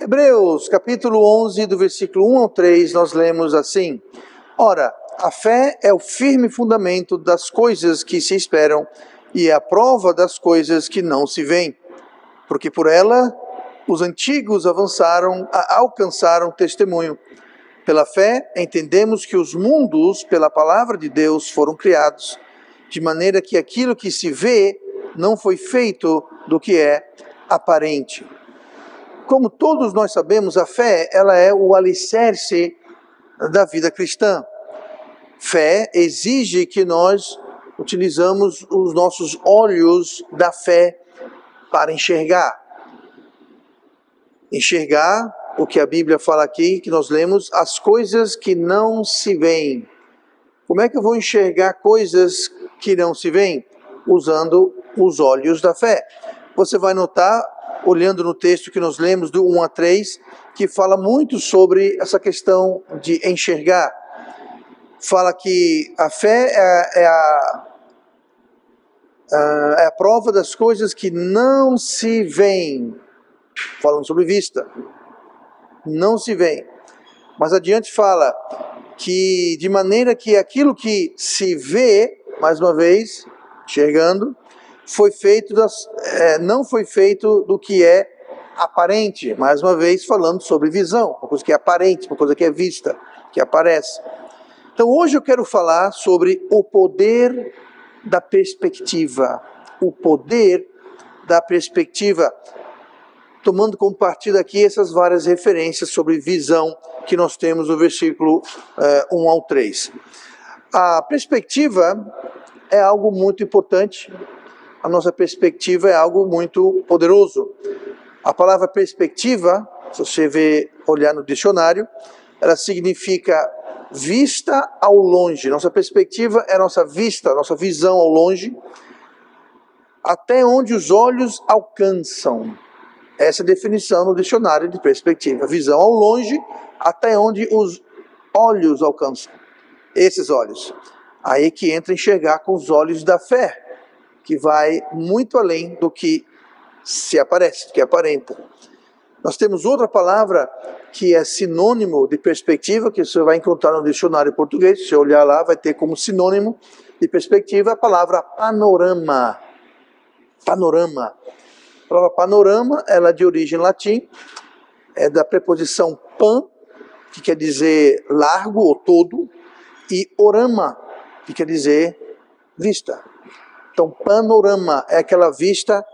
Hebreus, capítulo 11, do versículo 1 ao 3, nós lemos assim: Ora, a fé é o firme fundamento das coisas que se esperam e é a prova das coisas que não se veem, porque por ela os antigos alcançaram testemunho. Pela fé, entendemos que os mundos, pela palavra de Deus, foram criados, de maneira que aquilo que se vê não foi feito do que é aparente. Como todos nós sabemos, a fé, ela é o alicerce da vida cristã. Fé exige que nós utilizamos os nossos olhos da fé para enxergar. Enxergar o que a Bíblia fala aqui, que nós lemos, as coisas que não se veem. Como é que eu vou enxergar coisas que não se veem? Usando os olhos da fé. Você vai notar, olhando no texto que nós lemos, do 1 a 3, que fala muito sobre essa questão de enxergar. Fala que a fé é a prova das coisas que não se veem. Falando sobre vista. Não se veem. Mas adiante fala que de maneira que aquilo que se vê, mais uma vez, enxergando, não foi feito do que é aparente, mais uma vez falando sobre visão, uma coisa que é aparente, uma coisa que é vista, que aparece. Então hoje eu quero falar sobre o poder da perspectiva, o poder da perspectiva, tomando como partida aqui essas várias referências sobre visão que nós temos no versículo 1 ao 3. A perspectiva é algo muito importante. A nossa perspectiva é algo muito poderoso. A palavra perspectiva, se você olhar no dicionário, ela significa vista ao longe. Nossa perspectiva é nossa vista, nossa visão ao longe, até onde os olhos alcançam. Essa é a definição no dicionário de perspectiva. Visão ao longe, até onde os olhos alcançam. Esses olhos. Aí que entra enxergar com os olhos da fé, que vai muito além do que se aparece, do que aparenta. Nós temos outra palavra que é sinônimo de perspectiva, que você vai encontrar no dicionário português. Se você olhar lá, vai ter como sinônimo de perspectiva a palavra panorama. Panorama. A palavra panorama, ela é de origem latim, é da preposição pan, que quer dizer largo ou todo, e orama, que quer dizer vista. Então, panorama é aquela vista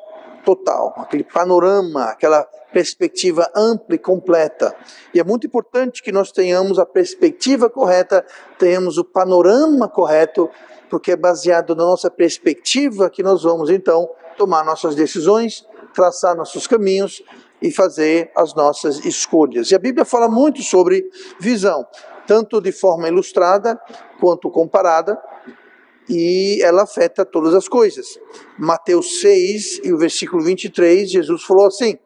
total, aquele panorama, aquela perspectiva ampla e completa. E é muito importante que nós tenhamos a perspectiva correta, tenhamos o panorama correto, porque é baseado na nossa perspectiva que nós vamos, então, tomar nossas decisões, traçar nossos caminhos e fazer as nossas escolhas. E a Bíblia fala muito sobre visão, tanto de forma ilustrada quanto comparada, e ela afeta todas as coisas. Mateus 6, e o versículo 23, Jesus falou assim: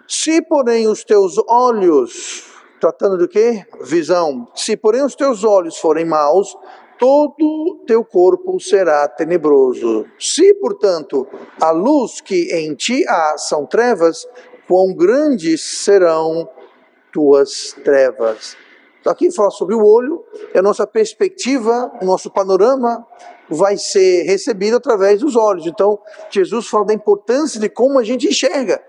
se porém os teus olhos, tratando do quê? Visão. Se porém os teus olhos forem maus, todo teu corpo será tenebroso. Se, portanto, a luz que em ti há são trevas, quão grandes serão tuas trevas. Então aqui fala sobre o olho, e a nossa perspectiva, o nosso panorama vai ser recebido através dos olhos. Então Jesus fala da importância de como a gente enxerga,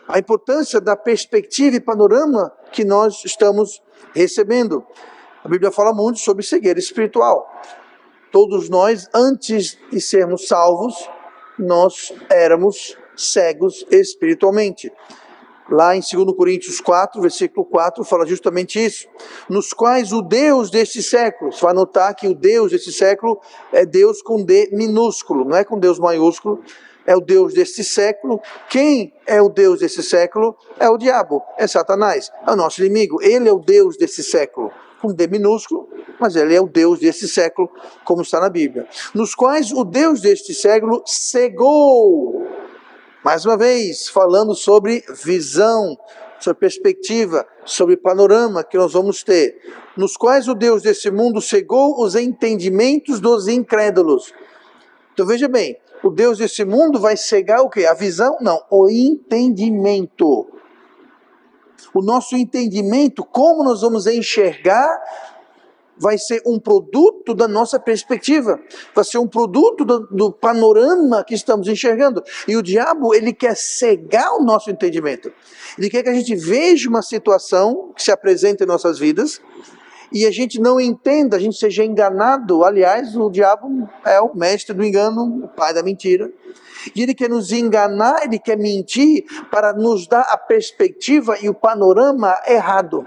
a importância da perspectiva e panorama que nós estamos recebendo. A Bíblia fala muito sobre cegueira espiritual. Todos nós, antes de sermos salvos, nós éramos cegos espiritualmente. Lá em 2 Coríntios 4, versículo 4, fala justamente isso. Nos quais o Deus deste século, você vai notar que o Deus deste século é Deus com D minúsculo, não é com Deus maiúsculo, é o Deus deste século. Quem é o Deus desse século? É o diabo, é Satanás, é o nosso inimigo. Ele é o Deus desse século, com D minúsculo, mas ele é o Deus deste século, como está na Bíblia. Nos quais o Deus deste século cegou. Mais uma vez, falando sobre visão, sobre perspectiva, sobre panorama que nós vamos ter, nos quais o Deus desse mundo cegou os entendimentos dos incrédulos. Então veja bem, o Deus desse mundo vai cegar o quê? A visão? Não, o entendimento. O nosso entendimento, como nós vamos enxergar, vai ser um produto da nossa perspectiva, vai ser um produto do panorama que estamos enxergando. E o diabo, ele quer cegar o nosso entendimento. Ele quer que a gente veja uma situação que se apresenta em nossas vidas e a gente não entenda, a gente seja enganado. Aliás, o diabo é o mestre do engano, o pai da mentira. E ele quer nos enganar, ele quer mentir para nos dar a perspectiva e o panorama errado.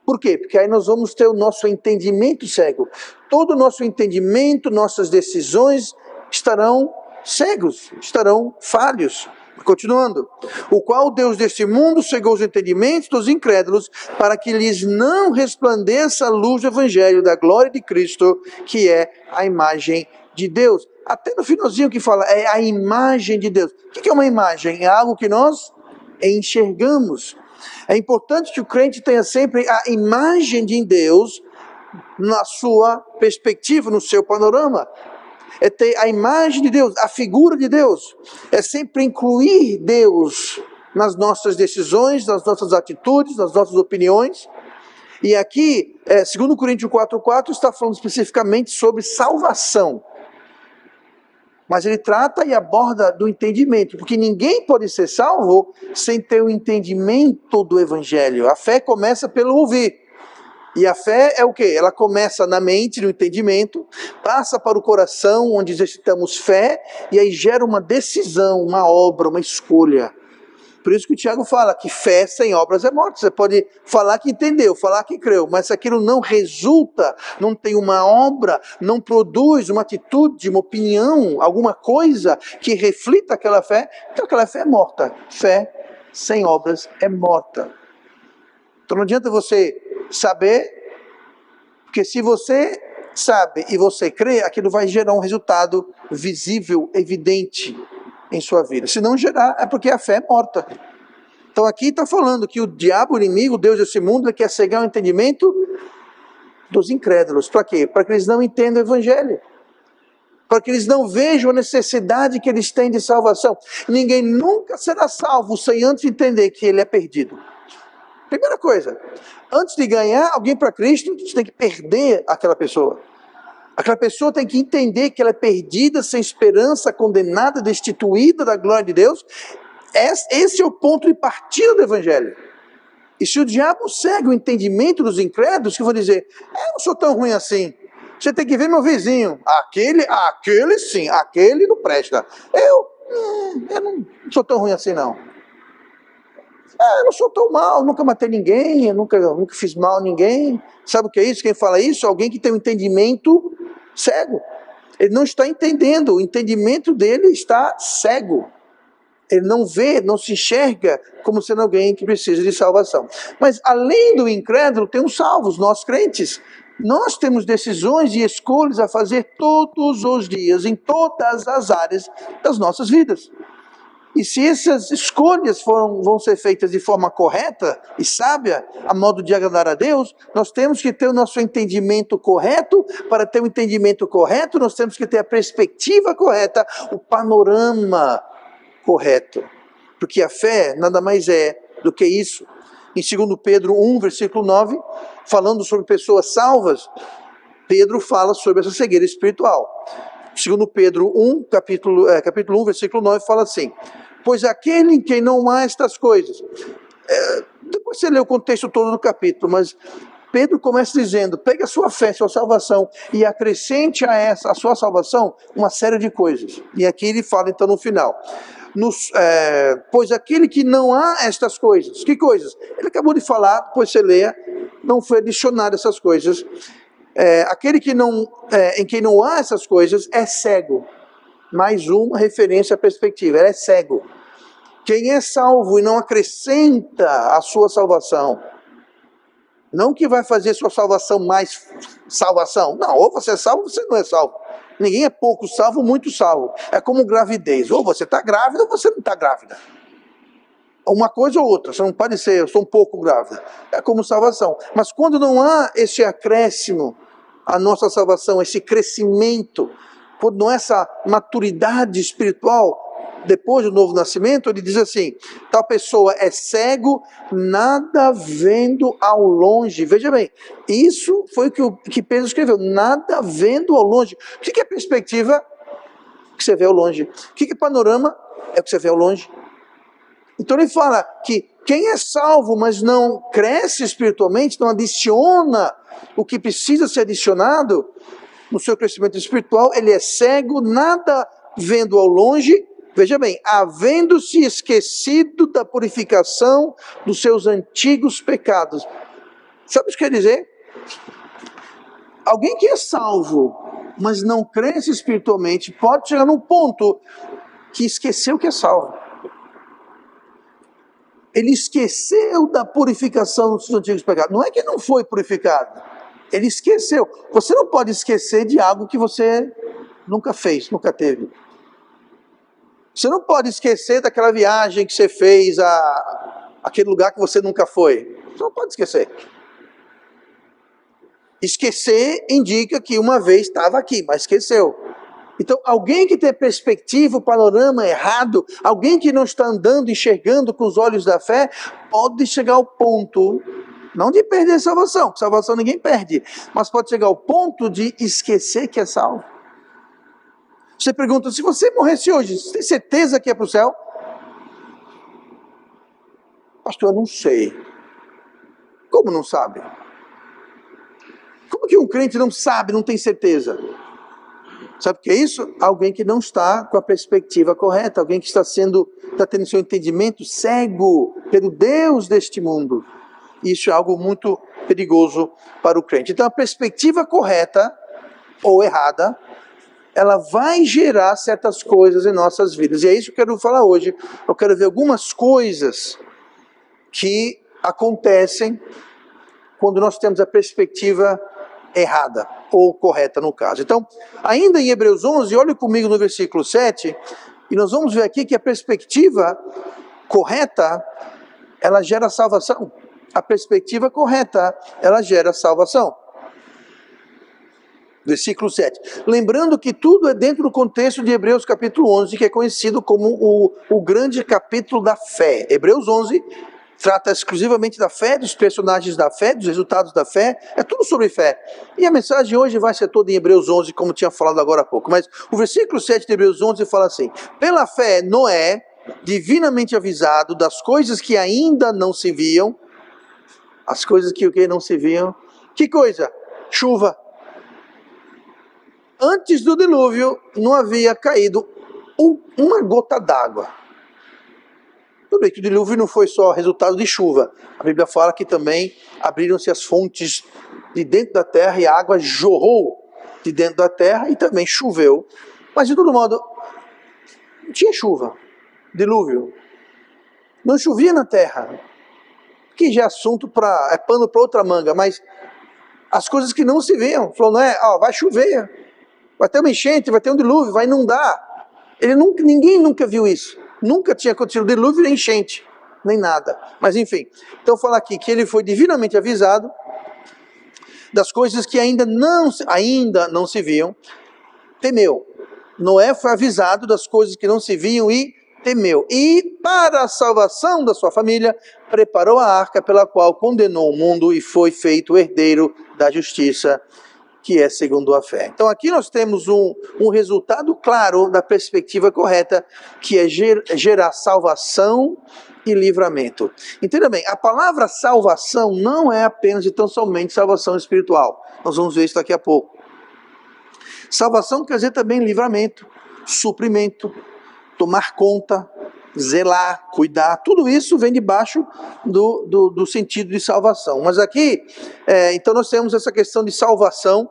Por quê? Porque aí nós vamos ter o nosso entendimento cego. Todo o nosso entendimento, nossas decisões estarão cegos, estarão falhos. Continuando. O qual Deus deste mundo cegou os entendimentos dos incrédulos para que lhes não resplandeça a luz do evangelho da glória de Cristo, que é a imagem de Deus. Até no finalzinho que fala, é a imagem de Deus. O que é uma imagem? É algo que nós enxergamos. É importante que o crente tenha sempre a imagem de Deus na sua perspectiva, no seu panorama. É ter a imagem de Deus, a figura de Deus. É sempre incluir Deus nas nossas decisões, nas nossas atitudes, nas nossas opiniões. E aqui, 2 Coríntios 4,4 está falando especificamente sobre salvação. Mas ele trata e aborda do entendimento, porque ninguém pode ser salvo sem ter o entendimento do evangelho. A fé começa pelo ouvir. E a fé é o quê? Ela começa na mente, no entendimento, passa para o coração, onde exercitamos fé, e aí gera uma decisão, uma obra, uma escolha. Por isso que o Tiago fala que fé sem obras é morte. Você pode falar que entendeu, falar que creu, mas se aquilo não resulta, não tem uma obra, não produz uma atitude, uma opinião, alguma coisa que reflita aquela fé, então aquela fé é morta. Fé sem obras é morta. Então não adianta você saber, porque se você sabe e você crê, aquilo vai gerar um resultado visível, evidente em sua vida. Se não gerar, é porque a fé é morta. Então aqui está falando que o diabo, o inimigo, o Deus desse mundo, ele quer cegar o entendimento dos incrédulos. Para quê? Para que eles não entendam o evangelho. Para que eles não vejam a necessidade que eles têm de salvação. Ninguém nunca será salvo sem antes entender que ele é perdido. Primeira coisa, antes de ganhar alguém para Cristo, você tem que perder aquela pessoa. Aquela pessoa tem que entender que ela é perdida, sem esperança, condenada, destituída da glória de Deus. Esse é o ponto de partida do evangelho. E se o diabo segue o entendimento dos incrédulos, que vão dizer, eu não sou tão ruim assim. Você tem que ver meu vizinho. Aquele sim, aquele não presta. Eu não sou tão ruim assim não. Eu não sou tão mal, nunca matei ninguém, eu nunca fiz mal a ninguém. Sabe o que é isso? Quem fala isso? Alguém que tem um entendimento cego. Ele não está entendendo, o entendimento dele está cego. Ele não vê, não se enxerga como sendo alguém que precisa de salvação. Mas além do incrédulo, tem os salvos, nós crentes. Nós temos decisões e escolhas a fazer todos os dias, em todas as áreas das nossas vidas. E se essas escolhas vão ser feitas de forma correta e sábia, a modo de agradar a Deus, nós temos que ter o nosso entendimento correto. Para ter o entendimento correto, nós temos que ter a perspectiva correta, o panorama correto. Porque a fé nada mais é do que isso. Em 2 Pedro 1, versículo 9, falando sobre pessoas salvas, Pedro fala sobre essa cegueira espiritual. 2 Pedro 1, capítulo 1, versículo 9, fala assim: pois aquele em quem não há estas coisas. Depois você lê o contexto todo do capítulo, mas Pedro começa dizendo, pegue a sua fé, sua salvação, e acrescente a sua salvação uma série de coisas. E aqui ele fala então no final. Pois aquele que não há estas coisas. Que coisas? Ele acabou de falar, depois você leia, não foi adicionado essas coisas. Aquele que em quem não há essas coisas é cego. Mais uma referência à perspectiva, ele é cego. Quem é salvo e não acrescenta a sua salvação, não que vai fazer sua salvação mais salvação, não, ou você é salvo ou você não é salvo. Ninguém é pouco salvo, muito salvo. É como gravidez, ou você está grávida ou você não está grávida. Uma coisa ou outra, você não pode ser, eu sou um pouco grávida. É como salvação. Mas quando não há esse acréscimo à nossa salvação, esse crescimento, quando não há essa maturidade espiritual, depois do novo nascimento, ele diz assim, tal pessoa é cego, nada vendo ao longe. Veja bem, isso foi o que Pedro escreveu, nada vendo ao longe. O que é perspectiva? O que você vê ao longe. O que é panorama? É o que você vê ao longe. Então ele fala que quem é salvo, mas não cresce espiritualmente, não adiciona o que precisa ser adicionado no seu crescimento espiritual, ele é cego, nada vendo ao longe, veja bem, havendo-se esquecido da purificação dos seus antigos pecados. Sabe o que quer dizer? Alguém que é salvo, mas não cresce espiritualmente, pode chegar num ponto que esqueceu que é salvo. Ele esqueceu da purificação dos seus antigos pecados. Não é que não foi purificado. Ele esqueceu. Você não pode esquecer de algo que você nunca fez, nunca teve. Você não pode esquecer daquela viagem que você fez aquele lugar que você nunca foi. Você não pode esquecer. Esquecer indica que uma vez estava aqui, mas esqueceu. Então, alguém que tem perspectiva, o panorama errado, alguém que não está andando, enxergando com os olhos da fé, pode chegar ao ponto, não de perder a salvação, salvação ninguém perde, mas pode chegar ao ponto de esquecer que é salvo. Você pergunta, se você morresse hoje, você tem certeza que é para o céu? Pastor, eu não sei. Como não sabe? Como que um crente não sabe, não tem certeza? Sabe o que é isso? Alguém que não está com a perspectiva correta, alguém que está tendo seu entendimento cego pelo Deus deste mundo. Isso é algo muito perigoso para o crente. Então a perspectiva correta ou errada, ela vai gerar certas coisas em nossas vidas. E é isso que eu quero falar hoje. Eu quero ver algumas coisas que acontecem quando nós temos a perspectiva errada, ou correta no caso. Então, ainda em Hebreus 11, olhe comigo no versículo 7, e nós vamos ver aqui que a perspectiva correta, ela gera salvação. A perspectiva correta, ela gera salvação. Versículo 7. Lembrando que tudo é dentro do contexto de Hebreus capítulo 11, que é conhecido como o grande capítulo da fé. Hebreus 11 trata exclusivamente da fé, dos personagens da fé, dos resultados da fé, é tudo sobre fé. E a mensagem hoje vai ser toda em Hebreus 11, como tinha falado agora há pouco. Mas o versículo 7 de Hebreus 11 fala assim, pela fé, Noé, divinamente avisado das coisas que ainda não se viam, as coisas que não se viam, que coisa? Chuva. Antes do dilúvio, não havia caído uma gota d'água. Tudo bem que o dilúvio não foi só resultado de chuva. A Bíblia fala que também abriram-se as fontes de dentro da terra e a água jorrou de dentro da terra e também choveu. Mas de todo modo, não tinha chuva, dilúvio. Não chovia na terra. Que já é assunto é pano para outra manga, mas as coisas que não se viam. Falou, não é, vai chover, vai ter uma enchente, vai ter um dilúvio, vai inundar. Ninguém nunca viu isso. Nunca tinha acontecido dilúvio nem enchente, nem nada. Mas enfim, então fala aqui que ele foi divinamente avisado das coisas que ainda não se viam, temeu. Noé foi avisado das coisas que não se viam e temeu. E para a salvação da sua família, preparou a arca pela qual condenou o mundo e foi feito herdeiro da justiça, que é segundo a fé. Então aqui nós temos um resultado claro da perspectiva correta, que é gerar salvação e livramento. Entenda bem, a palavra salvação não é apenas e tão somente salvação espiritual. Nós vamos ver isso daqui a pouco. Salvação quer dizer também livramento, suprimento, tomar conta, zelar, cuidar, tudo isso vem debaixo do sentido de salvação. Mas aqui, então nós temos essa questão de salvação,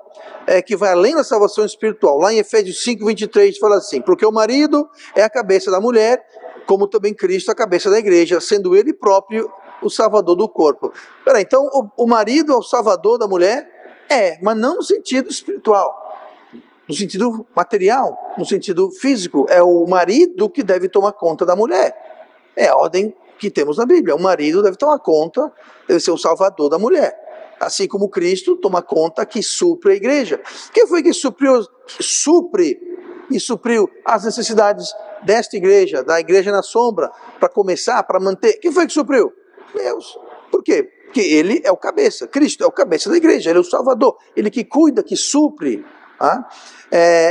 que vai além da salvação espiritual. Lá em Efésios 5, 23, fala assim, porque o marido é a cabeça da mulher, como também Cristo a cabeça da igreja, sendo ele próprio o salvador do corpo. Peraí, então o marido é o salvador da mulher? Mas não no sentido espiritual. No sentido material, no sentido físico, é o marido que deve tomar conta da mulher. É a ordem que temos na Bíblia. O marido deve tomar conta, deve ser o salvador da mulher. Assim como Cristo toma conta que supre a igreja. Quem foi que supriu as necessidades desta igreja, da igreja na sombra, para começar, para manter? Quem foi que supriu? Deus. Por quê? Porque ele é o cabeça, Cristo é o cabeça da igreja, ele é o salvador, ele que cuida, que supre.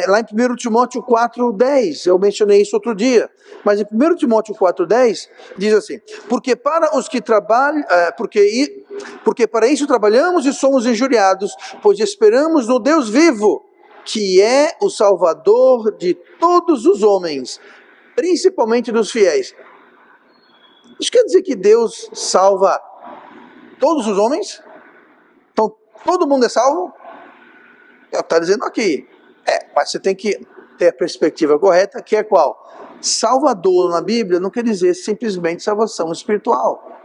Lá em 1 Timóteo 4,10, eu mencionei isso outro dia, mas em 1 Timóteo 4,10 diz assim: porque para os que trabalham, porque para isso trabalhamos e somos injuriados, pois esperamos no Deus vivo, que é o Salvador de todos os homens, principalmente dos fiéis. Isso quer dizer que Deus salva todos os homens? Então todo mundo é salvo? Está dizendo aqui. Mas você tem que ter a perspectiva correta, que é qual? Salvador na Bíblia não quer dizer simplesmente salvação espiritual.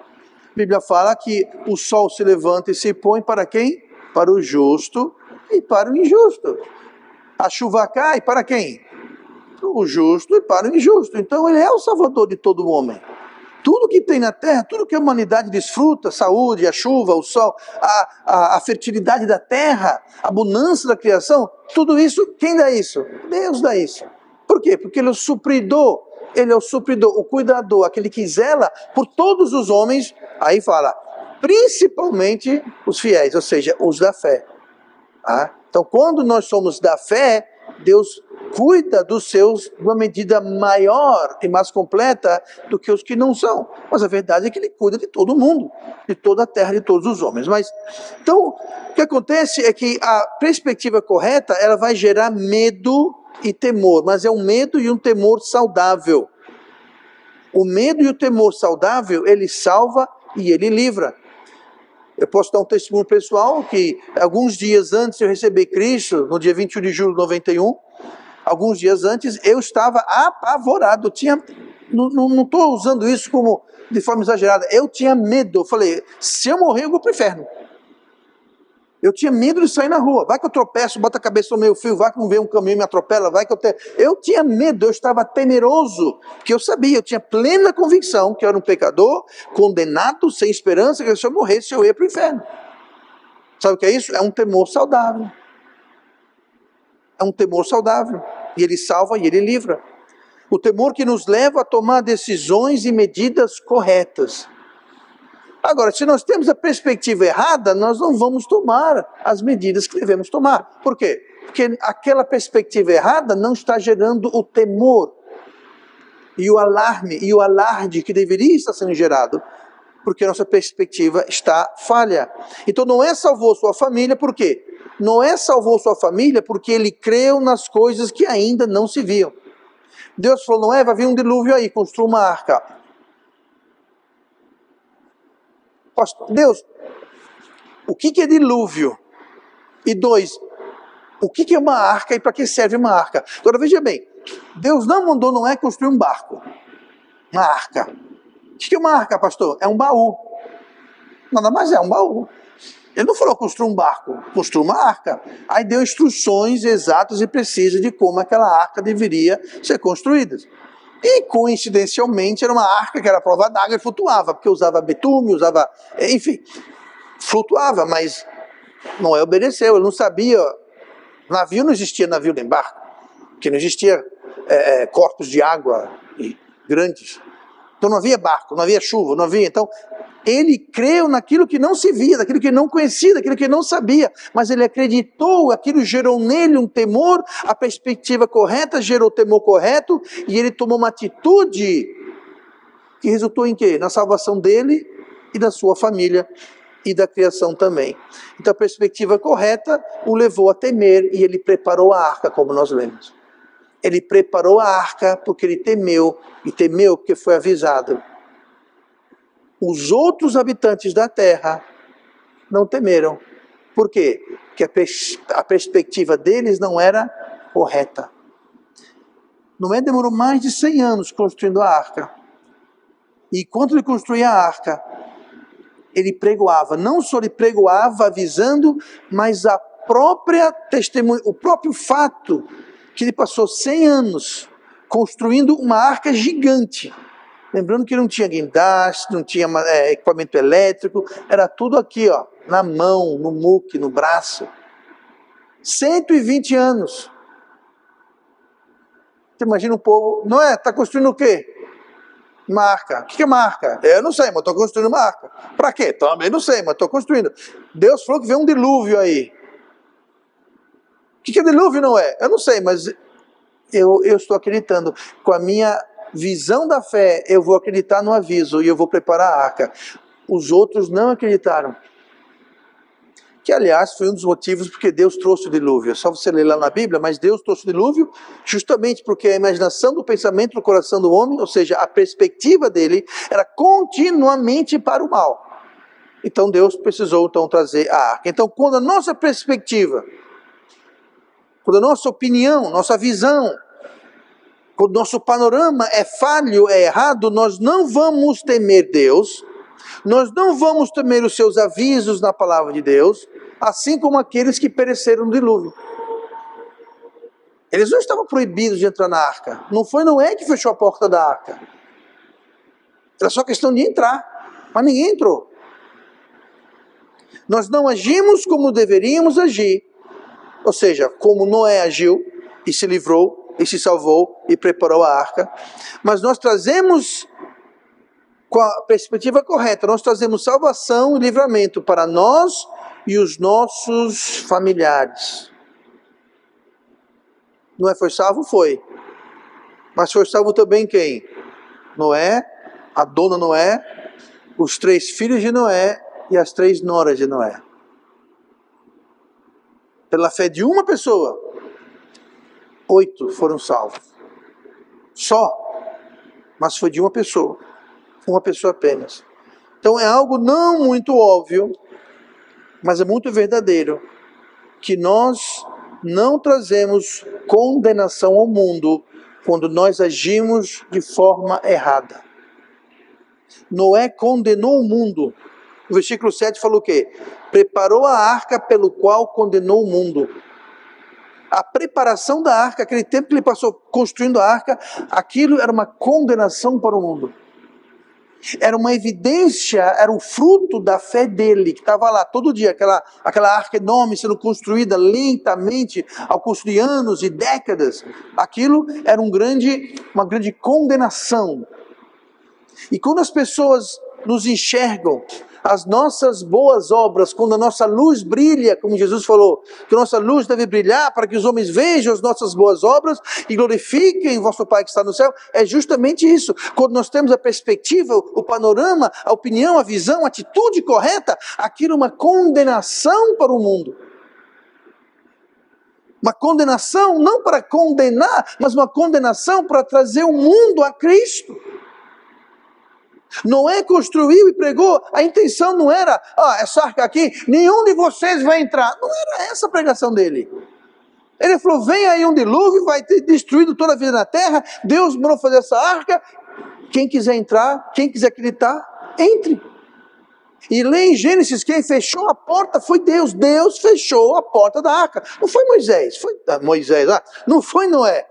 A Bíblia fala que o sol se levanta e se põe para quem? Para o justo e para o injusto. A chuva cai para quem? Para o justo e para o injusto. Então ele é o salvador de todo homem. Tudo que tem na terra, tudo que a humanidade desfruta, saúde, a chuva, o sol, a fertilidade da terra, a abundância da criação, tudo isso, quem dá isso? Deus dá isso. Por quê? Porque ele é o supridor, o cuidador, aquele que zela por todos os homens, aí fala, principalmente os fiéis, ou seja, os da fé. Então, quando nós somos da fé, Deus cuida dos seus de uma medida maior e mais completa do que os que não são. Mas a verdade é que ele cuida de todo mundo, de toda a terra, de todos os homens. Então, o que acontece é que a perspectiva correta, ela vai gerar medo e temor, mas é um medo e um temor saudável. O medo e o temor saudável, ele salva e ele livra. Eu posso dar um testemunho pessoal que alguns dias antes de eu receber Cristo, no dia 21 de julho de 91, alguns dias antes, eu estava apavorado. Não estou usando isso como de forma exagerada. Eu tinha medo. Eu falei, se eu morrer, eu vou para o inferno. Eu tinha medo de sair na rua. Vai que eu tropeço, boto a cabeça no meio fio, vai que não vem um caminhão e me atropela, vai que eu tinha medo, eu estava temeroso, porque eu sabia, eu tinha plena convicção que eu era um pecador, condenado, sem esperança, que se eu morresse, eu ia para o inferno. Sabe o que é isso? É um temor saudável. É um temor saudável. E ele salva e ele livra. O temor que nos leva a tomar decisões e medidas corretas. Agora, se nós temos a perspectiva errada, nós não vamos tomar as medidas que devemos tomar. Por quê? Porque aquela perspectiva errada não está gerando o temor e o alarme e o alarde que deveria estar sendo gerado, porque a nossa perspectiva está falha. Então Noé salvou sua família, por quê? Noé salvou sua família porque ele creu nas coisas que ainda não se viam. Deus falou, Noé, vai vir um dilúvio aí, construa uma arca. Deus, o que é dilúvio? E 2, o que é uma arca e para que serve uma arca? Agora veja bem, Deus não mandou Noé construir um barco, uma arca. O que é uma arca, pastor? É um baú. Nada mais é um baú. Ele não falou construir um barco, construir uma arca. Aí deu instruções exatas e precisas de como aquela arca deveria ser construída. E coincidencialmente era uma arca que era prova d'água e flutuava, porque usava betume, enfim, flutuava, mas Noé obedeceu, ele não sabia, navio não existia navio nem barco, porque não existia corpos de água grandes, então não havia barco, não havia chuva, não havia, então ele creu naquilo que não se via, naquilo que não conhecia, naquilo que não sabia, mas ele acreditou, aquilo gerou nele um temor, a perspectiva correta gerou o temor correto, e ele tomou uma atitude que resultou em quê? Na salvação dele e da sua família e da criação também. Então a perspectiva correta o levou a temer, e ele preparou a arca, como nós lemos. Ele preparou a arca porque ele temeu, e temeu porque foi avisado. Os outros habitantes da terra não temeram. Por quê? Porque a perspectiva deles não era correta. Noé demorou mais de 100 anos construindo a arca. E enquanto ele construía a arca, ele pregoava. Não só ele pregoava avisando, mas a própria testemunha, o próprio fato que ele passou 100 anos construindo uma arca gigante. Lembrando que não tinha guindaste, não tinha equipamento elétrico, era tudo aqui, ó, na mão, no muque, no braço. 120 anos. Você imagina um povo, não é? Está construindo o quê? Uma arca. O que é uma arca? Eu não sei, mas estou construindo uma arca. Para quê? Também não sei, mas estou construindo. Deus falou que veio um dilúvio aí. O que é dilúvio, não é? Eu não sei, mas eu estou acreditando. Com a minha visão da fé, eu vou acreditar no aviso e eu vou preparar a arca. Os outros não acreditaram. Que, aliás, foi um dos motivos porque Deus trouxe o dilúvio. É só você ler lá na Bíblia, mas Deus trouxe o dilúvio justamente porque a imaginação do pensamento do coração do homem, ou seja, a perspectiva dele, era continuamente para o mal. Então Deus precisou trazer a arca. Então, quando a nossa perspectiva, quando a nossa opinião, nossa visão, quando o nosso panorama é falho, é errado, nós não vamos temer Deus, nós não vamos temer os seus avisos na palavra de Deus, assim como aqueles que pereceram no dilúvio. Eles não estavam proibidos de entrar na arca. Não foi Noé que fechou a porta da arca. Era só questão de entrar, mas ninguém entrou. Nós não agimos como deveríamos agir, ou seja, como Noé agiu e se livrou e se salvou e preparou a arca, mas nós trazemos, com a perspectiva correta, nós trazemos salvação e livramento para nós e os nossos familiares. Noé foi salvo? Foi. Mas foi salvo também quem? Noé, a dona Noé, os 3 filhos de Noé e as 3 noras de Noé. Pela fé de uma pessoa, 8 foram salvos. Só. Mas foi de uma pessoa apenas. Então é algo não muito óbvio, mas é muito verdadeiro, que nós não trazemos condenação ao mundo quando nós agimos de forma errada. Noé condenou o mundo. O versículo 7 falou o quê? Preparou a arca pelo qual condenou o mundo. A preparação da arca, aquele tempo que ele passou construindo a arca, aquilo era uma condenação para o mundo. Era uma evidência, era o fruto da fé dele, que estava lá todo dia, aquela arca enorme sendo construída lentamente, ao curso de anos e décadas. Aquilo era uma grande condenação. E quando as pessoas nos enxergam, as nossas boas obras, quando a nossa luz brilha, como Jesus falou, que a nossa luz deve brilhar para que os homens vejam as nossas boas obras e glorifiquem o vosso Pai que está no céu, é justamente isso. Quando nós temos a perspectiva, o panorama, a opinião, a visão, a atitude correta, aquilo é uma condenação para o mundo. Uma condenação não para condenar, mas uma condenação para trazer o mundo a Cristo. Noé construiu e pregou, a intenção não era, essa arca aqui, nenhum de vocês vai entrar. Não era essa a pregação dele. Ele falou, vem aí um dilúvio, vai ter destruído toda a vida na terra, Deus mandou fazer essa arca, quem quiser entrar, quem quiser acreditar, entre. E lê em Gênesis, quem fechou a porta foi Deus. Deus fechou a porta da arca. Não foi Moisés, não foi Noé.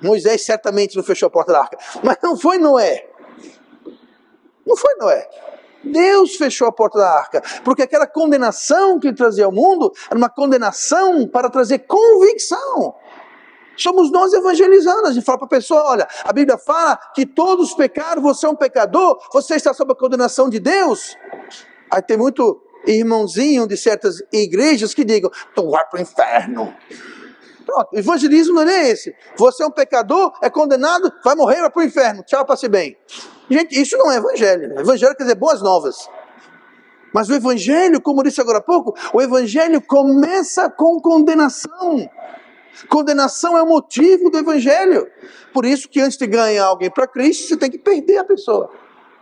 Moisés certamente não fechou a porta da arca, mas não foi Noé. Não foi Noé. Deus fechou a porta da arca, porque aquela condenação que ele trazia ao mundo era uma condenação para trazer convicção. Somos nós evangelizando. A gente fala para a pessoa, olha, a Bíblia fala que todos pecaram, você é um pecador, você está sob a condenação de Deus. Aí tem muito irmãozinho de certas igrejas que digam, tu vai para o inferno. Pronto, o evangelismo não é esse. Você é um pecador, é condenado, vai morrer, vai para o inferno. Tchau, passe bem. Gente, isso não é evangelho. Evangelho quer dizer boas novas. Mas o evangelho, como disse agora há pouco, o evangelho começa com condenação. Condenação é o motivo do evangelho. Por isso que antes de ganhar alguém para Cristo, você tem que perder a pessoa.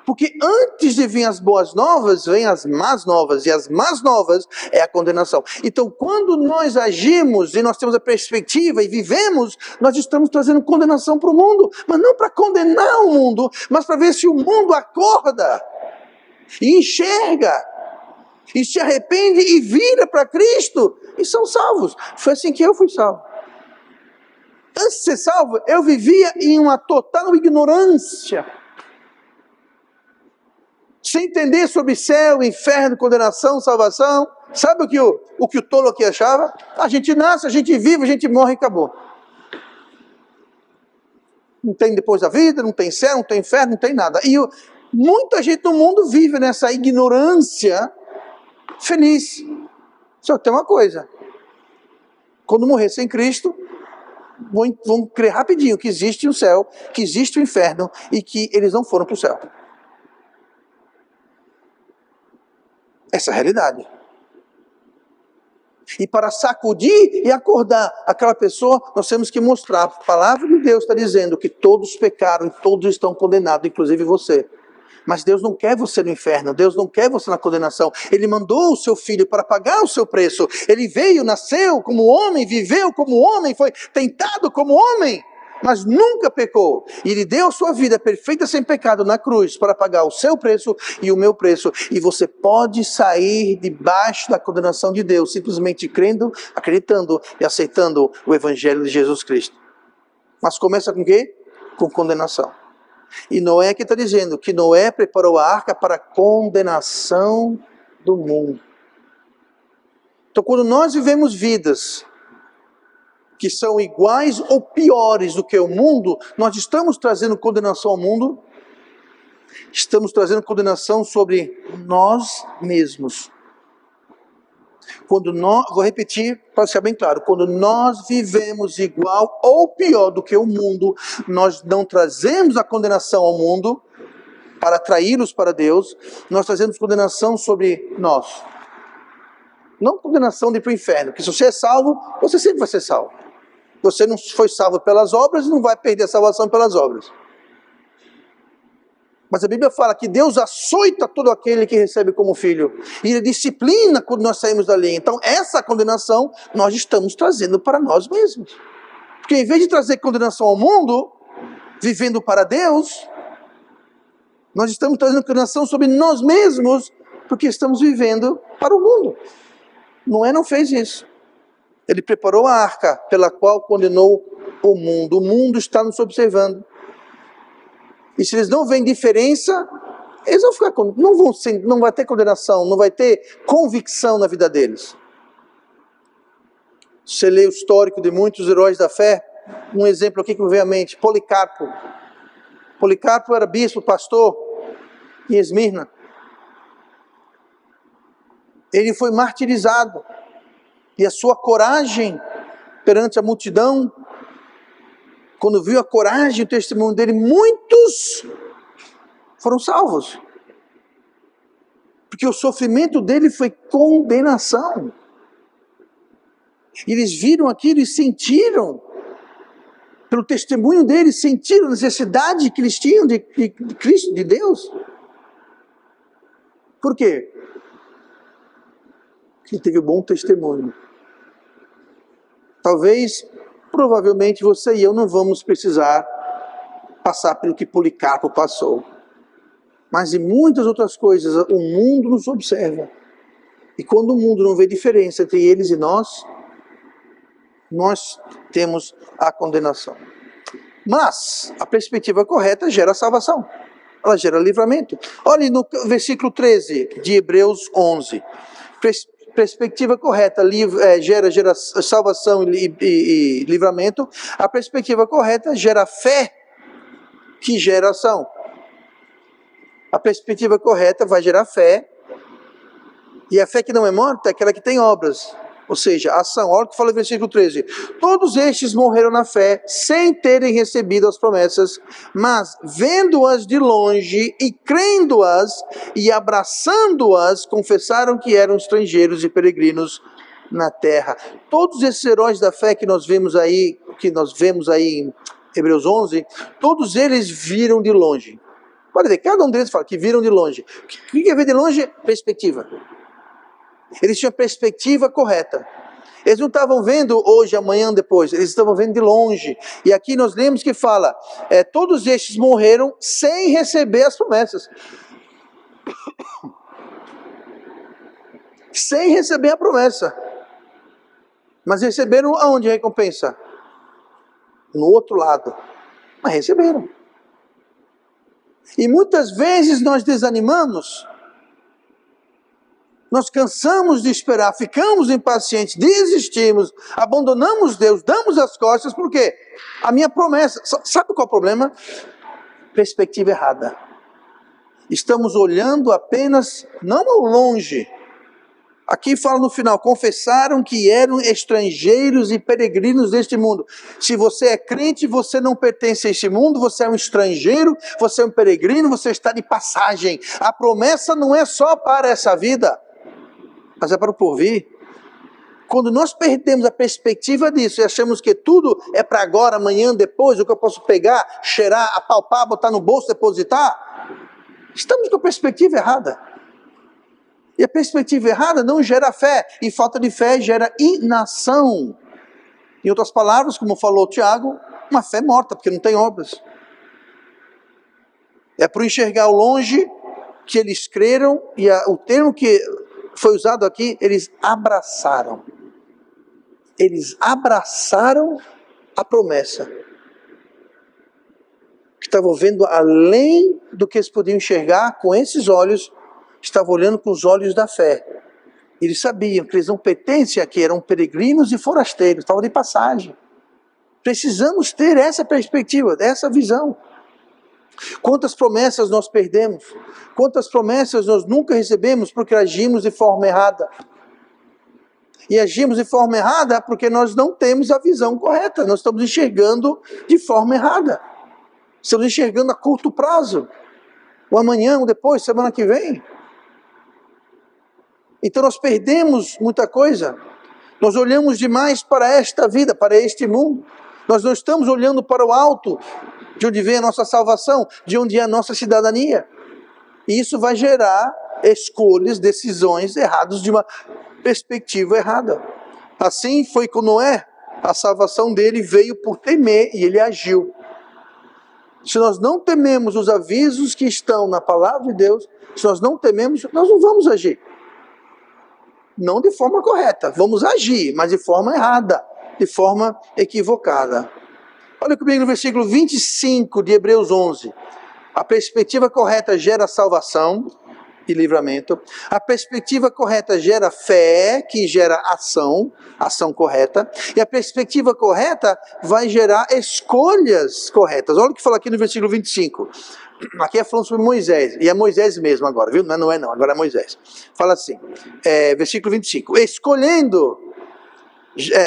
Porque antes de vir as boas novas, vem as más novas. E as más novas é a condenação. Então, quando nós agimos e nós temos a perspectiva e vivemos, nós estamos trazendo condenação para o mundo. Mas não para condenar o mundo, mas para ver se o mundo acorda e enxerga e se arrepende e vira para Cristo e são salvos. Foi assim que eu fui salvo. Antes de ser salvo, eu vivia em uma total ignorância. sem entender sobre céu, inferno, condenação, salvação. Sabe o que o tolo aqui achava? A gente nasce, a gente vive, a gente morre e acabou. Não tem depois da vida, não tem céu, não tem inferno, não tem nada. E muita gente no mundo vive nessa ignorância feliz. Só que tem uma coisa: quando morrer sem Cristo, vão crer rapidinho que existe o céu, que existe o inferno e que eles não foram para o céu. Essa é a realidade. E para sacudir e acordar aquela pessoa, nós temos que mostrar. A palavra de Deus está dizendo que todos pecaram e todos estão condenados, inclusive você. Mas Deus não quer você no inferno, Deus não quer você na condenação. Ele mandou o seu filho para pagar o seu preço. Ele veio, nasceu como homem, viveu como homem, foi tentado como homem, mas nunca pecou. E Ele deu a sua vida perfeita sem pecado na cruz para pagar o seu preço e o meu preço. E você pode sair debaixo da condenação de Deus, simplesmente crendo, acreditando e aceitando o Evangelho de Jesus Cristo. Mas começa com o quê? Com condenação. E Noé que está dizendo que Noé preparou a arca para a condenação do mundo. Então, quando nós vivemos vidas que são iguais ou piores do que o mundo, nós estamos trazendo condenação ao mundo, estamos trazendo condenação sobre nós mesmos. Vou repetir para ficar bem claro, quando nós vivemos igual ou pior do que o mundo, nós não trazemos a condenação ao mundo para atraí-los para Deus, nós trazemos condenação sobre nós. Não condenação de ir para o inferno, porque se você é salvo, você sempre vai ser salvo. Você não foi salvo pelas obras, não vai perder a salvação pelas obras. Mas a Bíblia fala que Deus açoita todo aquele que recebe como filho. E Ele disciplina quando nós saímos dali. Então essa condenação nós estamos trazendo para nós mesmos. Porque em vez de trazer condenação ao mundo, vivendo para Deus, nós estamos trazendo condenação sobre nós mesmos, porque estamos vivendo para o mundo. Noé não fez isso. Ele preparou a arca pela qual condenou o mundo. O mundo está nos observando. E se eles não veem diferença, eles vão ficar, não vai ter condenação, não vai ter convicção na vida deles. Você lê o histórico de muitos heróis da fé, um exemplo aqui que me vem à mente, Policarpo. Policarpo era bispo, pastor em Esmirna. Ele foi martirizado. E a sua coragem perante a multidão, quando viu a coragem e o testemunho dele, muitos foram salvos. Porque o sofrimento dele foi condenação. Eles viram aquilo e sentiram, pelo testemunho deles, sentiram a necessidade que eles tinham de Cristo, de Deus. Por quê? Porque ele teve bom testemunho. Talvez, provavelmente, você e eu não vamos precisar passar pelo que Policarpo passou. Mas em muitas outras coisas, o mundo nos observa. E quando o mundo não vê diferença entre eles e nós temos a condenação. Mas a perspectiva correta gera salvação. Ela gera livramento. Olhe no versículo 13 de Hebreus 11. Perspectiva correta gera salvação e livramento. A perspectiva correta gera fé, que gera ação. A perspectiva correta vai gerar fé, e a fé que não é morta é aquela que tem obras, ou seja, ação. Olha o que fala o versículo 13: todos estes morreram na fé, sem terem recebido as promessas, mas vendo-as de longe e crendo-as e abraçando-as, confessaram que eram estrangeiros e peregrinos na terra. Todos esses heróis da fé que nós vemos aí em Hebreus 11, todos eles viram de longe. Pode ver, cada um deles fala que viram de longe. O que é ver de longe? Perspectiva. Eles tinham a perspectiva correta. Eles não estavam vendo hoje, amanhã, depois. Eles estavam vendo de longe. E aqui nós lemos que fala, todos estes morreram sem receber as promessas. Sem receber a promessa. Mas receberam aonde a recompensa? No outro lado. Mas receberam. E muitas vezes nós desanimamos, nós cansamos de esperar, ficamos impacientes, desistimos, abandonamos Deus, damos as costas, porque a minha promessa, sabe qual é o problema? Perspectiva errada. Estamos olhando apenas, não ao longe. Aqui fala no final, confessaram que eram estrangeiros e peregrinos deste mundo. Se você é crente, você não pertence a este mundo, você é um estrangeiro, você é um peregrino, você está de passagem. A promessa não é só para essa vida, mas é para o porvir. Quando nós perdemos a perspectiva disso e achamos que tudo é para agora, amanhã, depois, o que eu posso pegar, cheirar, apalpar, botar no bolso, depositar, estamos com a perspectiva errada. E a perspectiva errada não gera fé, e falta de fé gera inação. Em outras palavras, como falou Tiago, uma fé morta, porque não tem obras. É por enxergar ao longe que eles creram, e o termo que foi usado aqui, eles abraçaram. Eles abraçaram a promessa. Estavam vendo além do que eles podiam enxergar com esses olhos, estavam olhando com os olhos da fé. Eles sabiam que eles não pertencem aqui, eram peregrinos e forasteiros, estavam de passagem. Precisamos ter essa perspectiva, essa visão. Quantas promessas nós perdemos? Quantas promessas nós nunca recebemos porque agimos de forma errada? E agimos de forma errada porque nós não temos a visão correta. Nós estamos enxergando de forma errada. Estamos enxergando a curto prazo. O amanhã, o depois, semana que vem. Então nós perdemos muita coisa. Nós olhamos demais para esta vida, para este mundo. Nós não estamos olhando para o alto, de onde vem a nossa salvação, de onde é a nossa cidadania. E isso vai gerar escolhas, decisões erradas de uma perspectiva errada. Assim foi com Noé. A salvação dele veio por temer e ele agiu. Se nós não tememos os avisos que estão na palavra de Deus, se nós não tememos, nós não vamos agir. Não de forma correta, vamos agir, mas de forma errada, de forma equivocada. Olha comigo no versículo 25 de Hebreus 11. A perspectiva correta gera salvação e livramento. A perspectiva correta gera fé, que gera ação, ação correta. E a perspectiva correta vai gerar escolhas corretas. Olha o que fala aqui no versículo 25. Aqui é falando sobre Moisés, e é Moisés mesmo agora, viu? Não é não, agora é Moisés. Fala assim, versículo 25. Escolhendo,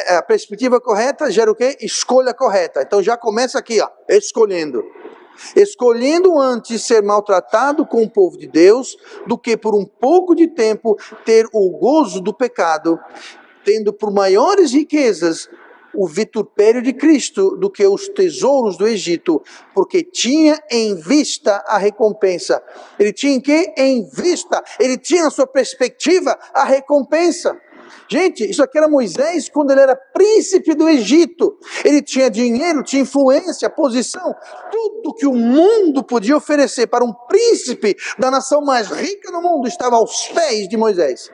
a perspectiva correta gera o quê? Escolha correta. Então já começa aqui, ó, escolhendo. Escolhendo antes ser maltratado com o povo de Deus, do que por um pouco de tempo ter o gozo do pecado, tendo por maiores riquezas o vitupério de Cristo do que os tesouros do Egito, porque tinha em vista a recompensa. Ele tinha em quê? Em vista. Ele tinha na sua perspectiva a recompensa. Gente, isso aqui era Moisés quando ele era príncipe do Egito. Ele tinha dinheiro, tinha influência, posição, tudo que o mundo podia oferecer para um príncipe da nação mais rica do mundo estava aos pés de Moisés.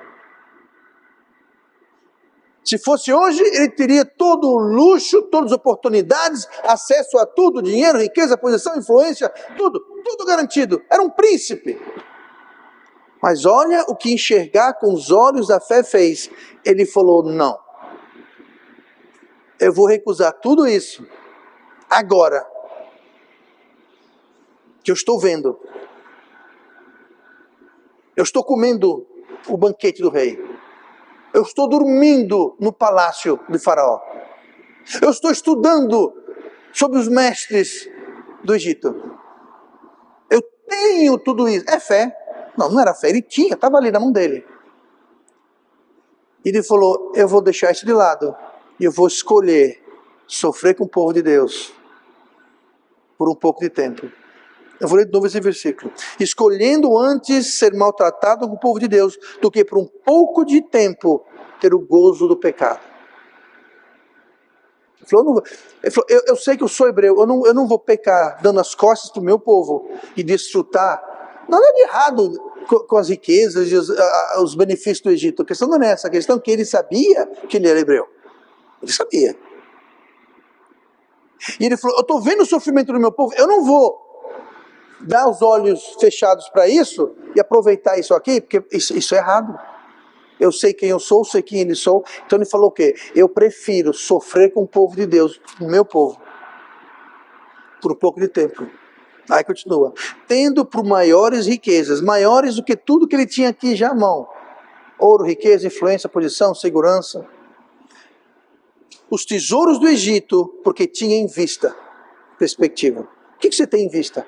Se fosse hoje, ele teria todo o luxo, todas as oportunidades, acesso a tudo, dinheiro, riqueza, posição, influência, tudo garantido. Era um príncipe. Mas olha o que enxergar com os olhos da fé fez. Ele falou, não. Eu vou recusar tudo isso. Agora. Que eu estou vendo. Eu estou comendo o banquete do rei. Eu estou dormindo no palácio de Faraó. Eu estou estudando sobre os mestres do Egito. Eu tenho tudo isso. É fé. Não era fé. Ele tinha, estava ali na mão dele. E ele falou, eu vou deixar isso de lado. E eu vou escolher sofrer com o povo de Deus. Por um pouco de tempo. Eu vou ler de novo esse versículo. Escolhendo antes ser maltratado com o povo de Deus, do que por um pouco de tempo ter o gozo do pecado. Ele falou, eu sei que eu sou hebreu, eu não vou pecar dando as costas para o meu povo e desfrutar. Nada de errado com as riquezas e os benefícios do Egito. A questão não é essa, a questão é que ele sabia que ele era hebreu. Ele sabia. E ele falou, eu estou vendo o sofrimento do meu povo, eu não vou dar os olhos fechados para isso e aproveitar isso aqui, porque isso é errado. Eu sei quem eu sou, sei quem ele sou. Então ele falou o quê? Eu prefiro sofrer com o povo de Deus, o meu povo, por um pouco de tempo. Aí continua. Tendo por maiores riquezas, maiores do que tudo que ele tinha aqui já à mão. Ouro, riqueza, influência, posição, segurança. Os tesouros do Egito, porque tinha em vista perspectiva. O que você tem em vista?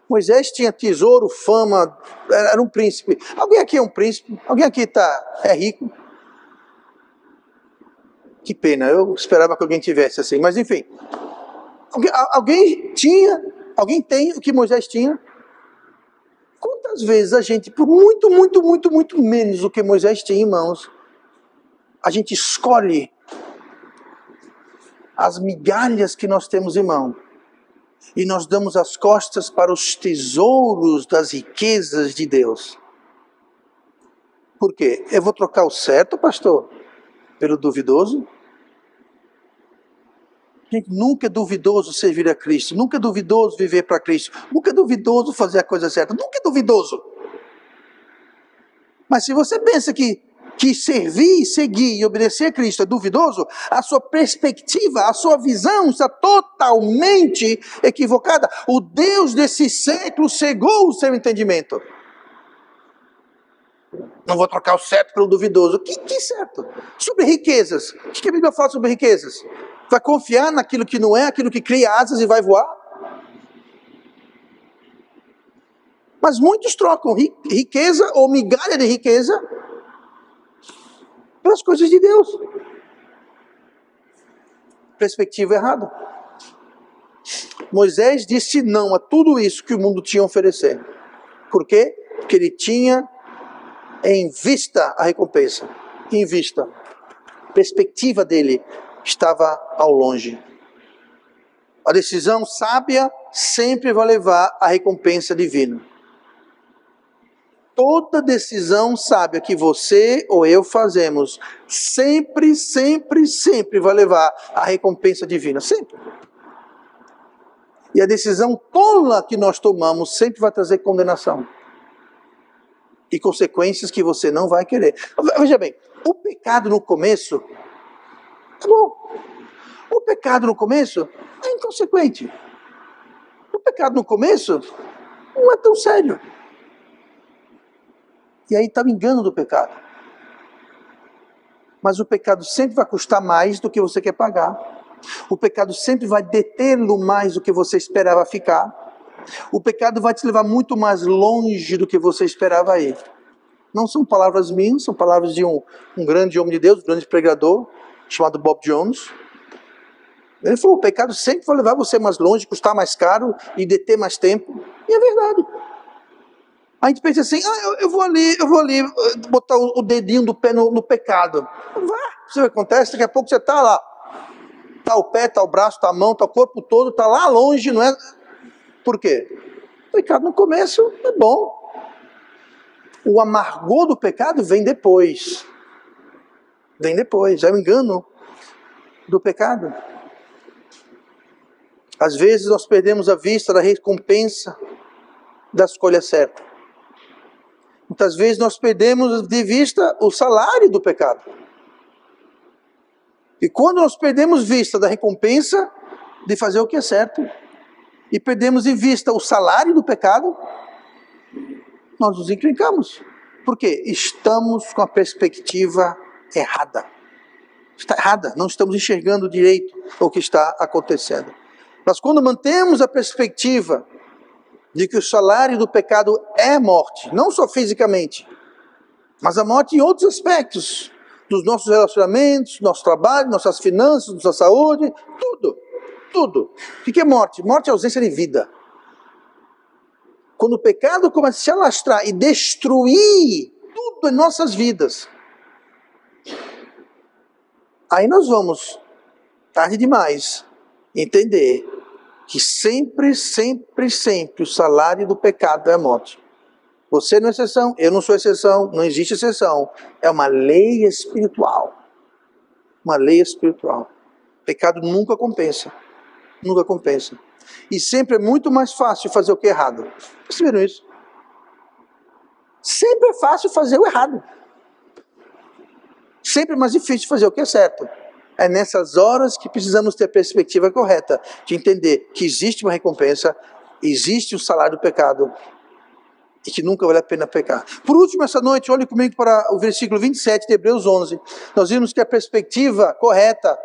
Moisés tinha tesouro, fama, era um príncipe. Alguém aqui é um príncipe? Alguém aqui é rico? Que pena, eu esperava que alguém tivesse assim, mas enfim. Alguém tem o que Moisés tinha? Quantas vezes a gente, por muito menos do que Moisés tinha, irmãos, a gente escolhe as migalhas que nós temos em mão e nós damos as costas para os tesouros das riquezas de Deus. Por quê? Eu vou trocar o certo, pastor, pelo duvidoso? Gente, nunca é duvidoso servir a Cristo, nunca é duvidoso viver para Cristo, nunca é duvidoso fazer a coisa certa, nunca é duvidoso. Mas se você pensa que servir, seguir e obedecer a Cristo é duvidoso, a sua perspectiva, a sua visão está totalmente equivocada. O Deus desse século cegou o seu entendimento. Não vou trocar o certo pelo duvidoso. Que certo? Sobre riquezas. O que a Bíblia fala sobre riquezas? Vai confiar naquilo que não é, aquilo que cria asas e vai voar? Mas muitos trocam riqueza ou migalha de riqueza pelas coisas de Deus. Perspectiva errada. Moisés disse não a tudo isso que o mundo tinha a oferecer. Por quê? Porque ele tinha em vista a recompensa. Em vista. A perspectiva dele estava ao longe. A decisão sábia sempre vai levar à recompensa divina. Toda decisão sábia que você ou eu fazemos, sempre vai levar à recompensa divina. Sempre. E a decisão tola que nós tomamos sempre vai trazer condenação. E consequências que você não vai querer. Veja bem, o pecado no começo é bom. O pecado no começo é inconsequente. O pecado no começo não é tão sério. E aí está o engano do pecado. Mas o pecado sempre vai custar mais do que você quer pagar. O pecado sempre vai detê-lo mais do que você esperava ficar. O pecado vai te levar muito mais longe do que você esperava ir. Não são palavras minhas, são palavras de um grande homem de Deus, um grande pregador, chamado Bob Jones. Ele falou, o pecado sempre vai levar você mais longe, custar mais caro e deter mais tempo. E é verdade. A gente pensa assim, eu vou ali botar o dedinho do pé no pecado. Vá, isso acontece, daqui a pouco você está lá. Está o pé, está o braço, está a mão, está o corpo todo, está lá longe, não é? Por quê? O pecado no começo é bom. O amargor do pecado vem depois. Vem depois, é o engano do pecado. Às vezes nós perdemos a vista da recompensa da escolha certa. Muitas vezes nós perdemos de vista o salário do pecado. E quando nós perdemos vista da recompensa de fazer o que é certo, e perdemos de vista o salário do pecado, nós nos encrencamos. Por quê? Estamos com a perspectiva errada. Está errada, não estamos enxergando direito o que está acontecendo. Mas quando mantemos a perspectiva de que o salário do pecado é morte, não só fisicamente, mas a morte em outros aspectos, dos nossos relacionamentos, nosso trabalho, nossas finanças, nossa saúde, tudo. O que é morte? Morte é ausência de vida. Quando o pecado começa a se alastrar e destruir tudo em nossas vidas, aí nós vamos, tarde demais, entender que sempre o salário do pecado é a morte. Você não é exceção, eu não sou exceção, não existe exceção. É uma lei espiritual. Uma lei espiritual. Pecado nunca compensa. nunca compensa. E sempre é muito mais fácil fazer o que é errado. Perceberam isso? Sempre é fácil fazer o errado. Sempre é mais difícil fazer o que é certo. É nessas horas que precisamos ter a perspectiva correta, de entender que existe uma recompensa, existe um salário do pecado, e que nunca vale a pena pecar. Por último, essa noite, olhe comigo para o versículo 27 de Hebreus 11. Nós vimos que a perspectiva correta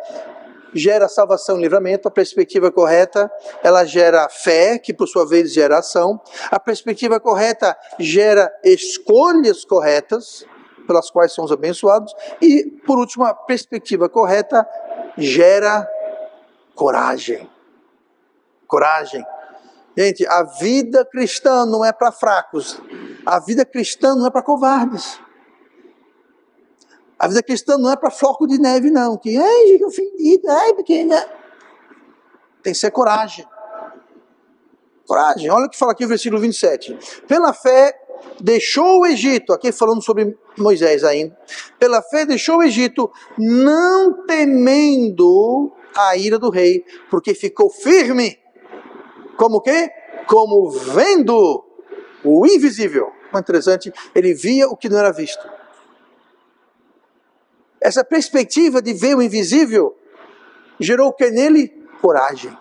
gera salvação e livramento. A perspectiva correta, ela gera fé, que por sua vez gera ação. A perspectiva correta gera escolhas corretas, pelas quais somos abençoados. E, por último, a perspectiva correta gera coragem. Coragem. Gente, a vida cristã não é para fracos. A vida cristã não é para covardes. A vida cristã não é para floco de neve, não. Que, ai, gente, ofendido, ai, pequena. Tem que ser coragem. Coragem. Olha o que fala aqui o versículo 27. Pela fé, deixou o Egito, aqui falando sobre Moisés ainda. Pela fé, deixou o Egito, não temendo a ira do rei, porque ficou firme. Como o quê? Como vendo o invisível. Muito interessante, ele via o que não era visto. Essa perspectiva de ver o invisível gerou o que nele? Coragem.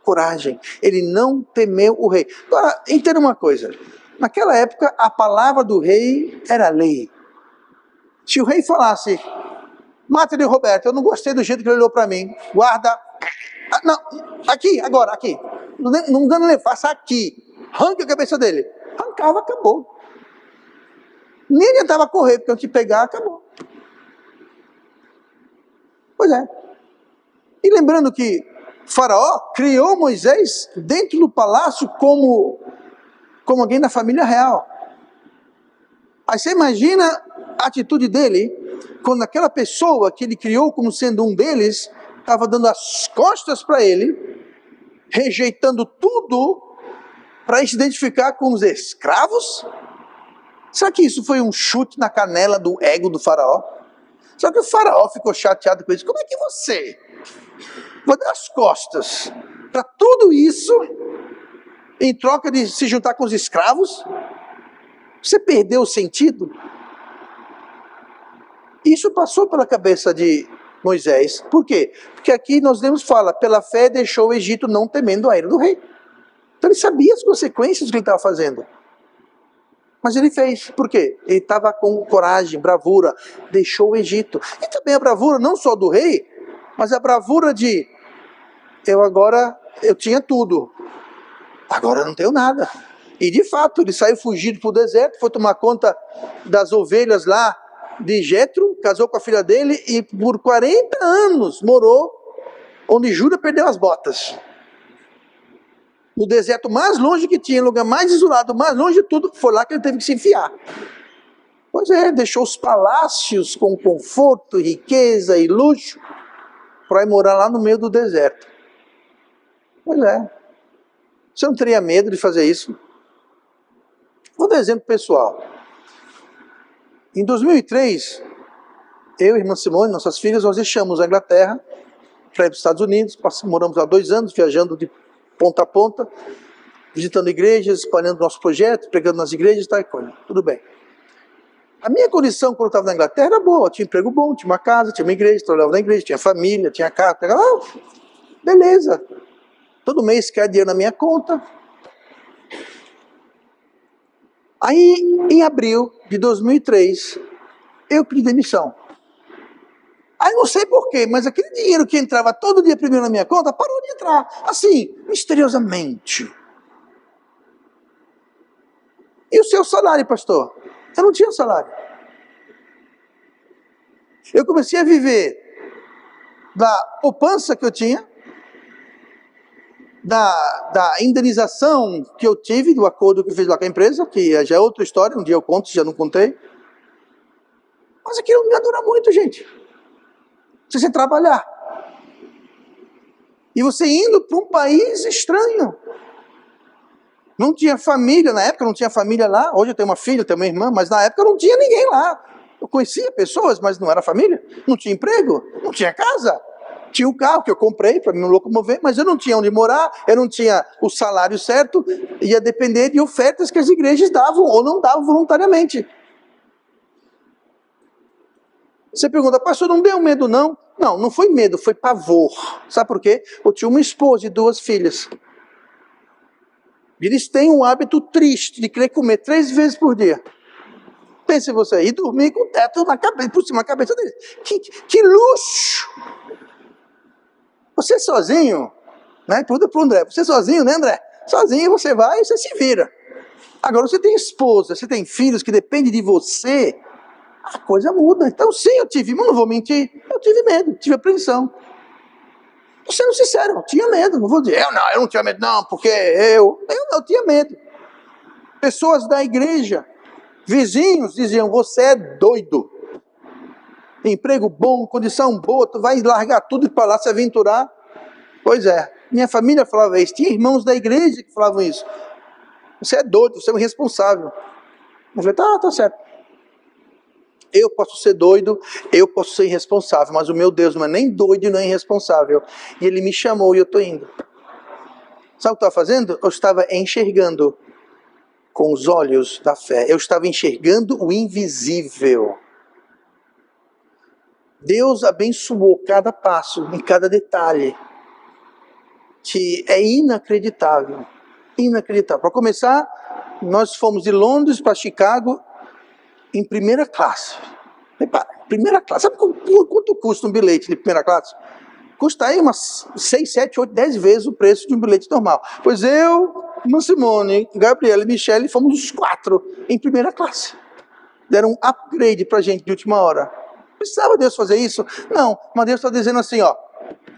Coragem. Ele não temeu o rei. Agora, entenda uma coisa. Naquela época, a palavra do rei era lei. Se o rei falasse, mata ele, Roberto, eu não gostei do jeito que ele olhou para mim, guarda... Não, aqui, agora, aqui. Não dando ele, faça aqui. Arranca a cabeça dele. Arrancava, acabou. Nem adiantava correr, porque eu te pegar, acabou. Pois é. E lembrando que Faraó criou Moisés dentro do palácio como alguém da família real. Aí você imagina a atitude dele quando aquela pessoa que ele criou como sendo um deles estava dando as costas para ele, rejeitando tudo para se identificar com os escravos. Será que isso foi um chute na canela do ego do Faraó? Só que o Faraó ficou chateado com isso. Como é que você vai dar as costas para tudo isso em troca de se juntar com os escravos? Você perdeu o sentido? Isso passou pela cabeça de Moisés. Por quê? Porque aqui nós lemos fala, pela fé deixou o Egito não temendo a ira do rei. Então ele sabia as consequências do que ele estava fazendo. Mas ele fez. Por quê? Ele estava com coragem, bravura, deixou o Egito. E também a bravura não só do rei, mas a bravura de eu tinha tudo, agora eu não tenho nada. E de fato, ele saiu fugido para o deserto, foi tomar conta das ovelhas lá de Jetro, casou com a filha dele e por 40 anos morou onde Júdah perdeu as botas. No deserto mais longe que tinha, lugar mais isolado, mais longe de tudo, foi lá que ele teve que se enfiar. Pois é, deixou os palácios com conforto, riqueza e luxo, para ir morar lá no meio do deserto. Pois é. Você não teria medo de fazer isso? Vou dar um exemplo pessoal. Em 2003, eu e a irmã Simone, nossas filhas, nós deixamos a Inglaterra para ir para os Estados Unidos. Moramos há 2 anos, viajando de ponta a ponta, visitando igrejas, espalhando nosso projeto, pregando nas igrejas, tal e coisa. Tudo bem. A minha condição quando eu estava na Inglaterra era boa, tinha emprego bom, tinha uma casa, tinha uma igreja, trabalhava na igreja, tinha família, tinha carro, beleza. Todo mês cai dinheiro na minha conta. Aí, em abril de 2003, eu pedi demissão. Aí não sei porquê, mas aquele dinheiro que entrava todo dia primeiro na minha conta, parou de entrar, assim, misteriosamente. E o seu salário, pastor? Eu não tinha salário. Eu comecei a viver da poupança que eu tinha, da indenização que eu tive, do acordo que eu fiz lá com a empresa, que já é outra história, um dia eu conto, já não contei. Mas aquilo não me dura muito, gente. Você trabalhar. E você indo para um país estranho. Não tinha família, na época não tinha família lá. Hoje eu tenho uma filha, tenho uma irmã, mas na época não tinha ninguém lá. Eu conhecia pessoas, mas não era família. Não tinha emprego, não tinha casa. Tinha um carro que eu comprei para me locomover, mas eu não tinha onde morar, eu não tinha o salário certo, ia depender de ofertas que as igrejas davam ou não davam voluntariamente. Você pergunta, pastor, não deu medo não? Não, não foi medo, foi pavor. Sabe por quê? Eu tinha uma esposa e 2 filhas. Eles têm um hábito triste de querer comer 3 vezes por dia. Pense você, e dormir com o teto na cabeça, por cima da cabeça deles. Que luxo! Você sozinho, né? Pergunta para o André, você sozinho, né, André? Sozinho você vai e você se vira. Agora você tem esposa, você tem filhos que dependem de você, a coisa muda. Então sim, eu tive, mas não vou mentir, eu tive medo, tive apreensão. Sendo sincero, eu tinha medo, não vou dizer, eu não tinha medo não, porque eu tinha medo. Pessoas da igreja, vizinhos diziam, você é doido. Emprego bom, condição boa, tu vai largar tudo e para lá se aventurar. Pois é, minha família falava isso, tinha irmãos da igreja que falavam isso. Você é doido, você é um irresponsável. Eu falei, tá certo. Eu posso ser doido, eu posso ser irresponsável, mas o meu Deus não é nem doido e nem irresponsável. E Ele me chamou e eu estou indo. Sabe o que eu estava fazendo? Eu estava enxergando com os olhos da fé. Eu estava enxergando o invisível. Deus abençoou cada passo, em cada detalhe, que é inacreditável. Inacreditável. Para começar, nós fomos de Londres para Chicago em primeira classe. Repara, primeira classe. Sabe quanto custa um bilhete de primeira classe? Custa aí umas 6, 7, 8, 10 vezes o preço de um bilhete normal. Pois eu, Simone, Gabriela e Michele fomos os 4 em primeira classe. Deram um upgrade pra gente de última hora. Precisava Deus fazer isso? Não, mas Deus está dizendo assim, ó,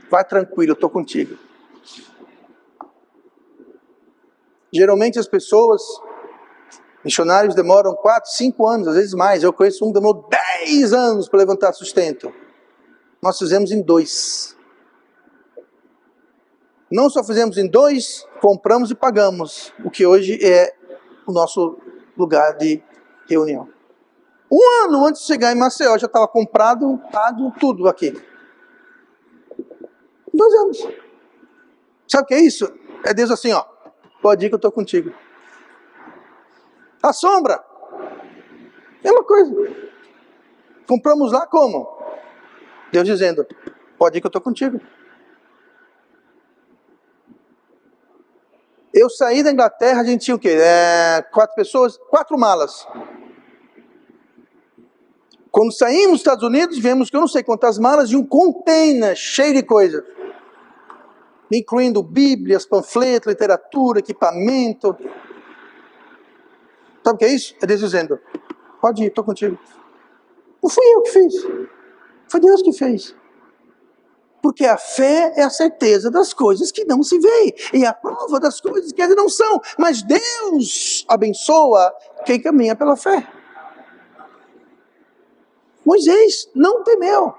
vai tranquilo, eu estou contigo. Geralmente as pessoas, missionários demoram 4, 5 anos, às vezes mais. Eu conheço um que demorou 10 anos para levantar sustento. Nós fizemos em 2. Não só fizemos em 2, compramos e pagamos, o que hoje é o nosso lugar de reunião. 1 ano antes de chegar em Maceió, já estava comprado, pago, tudo aqui. 2 anos. Sabe o que é isso? É Deus assim, ó, pode ir que eu estou contigo. A sombra, mesma coisa. Compramos lá como? Deus dizendo, pode ir que eu estou contigo. Eu saí da Inglaterra, a gente tinha o quê? 4 pessoas, 4 malas. Quando saímos dos Estados Unidos, viemos que eu não sei quantas malas de um container cheio de coisa. Incluindo Bíblias, panfletos, literatura, equipamento. Sabe o que é isso? É Deus dizendo, pode ir, estou contigo. Não fui eu que fiz. Foi Deus que fez. Porque a fé é a certeza das coisas que não se veem. E a prova das coisas que ainda não são. Mas Deus abençoa quem caminha pela fé. Moisés não temeu.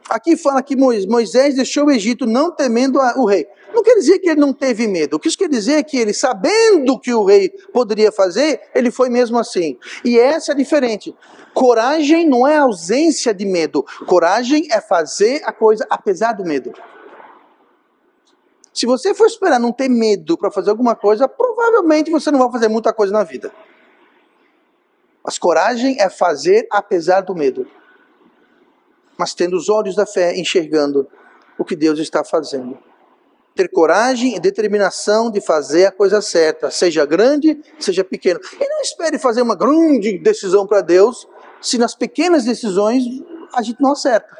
Aqui fala que Moisés deixou o Egito não temendo o rei. Não quer dizer que ele não teve medo. O que isso quer dizer é que ele, sabendo que o rei poderia fazer, ele foi mesmo assim. E essa é diferente. Coragem não é ausência de medo. Coragem é fazer a coisa apesar do medo. Se você for esperar não ter medo para fazer alguma coisa, provavelmente você não vai fazer muita coisa na vida. Mas coragem é fazer apesar do medo. Mas tendo os olhos da fé, enxergando o que Deus está fazendo. Ter coragem e determinação de fazer a coisa certa, seja grande, seja pequena. E não espere fazer uma grande decisão para Deus, se nas pequenas decisões a gente não acerta.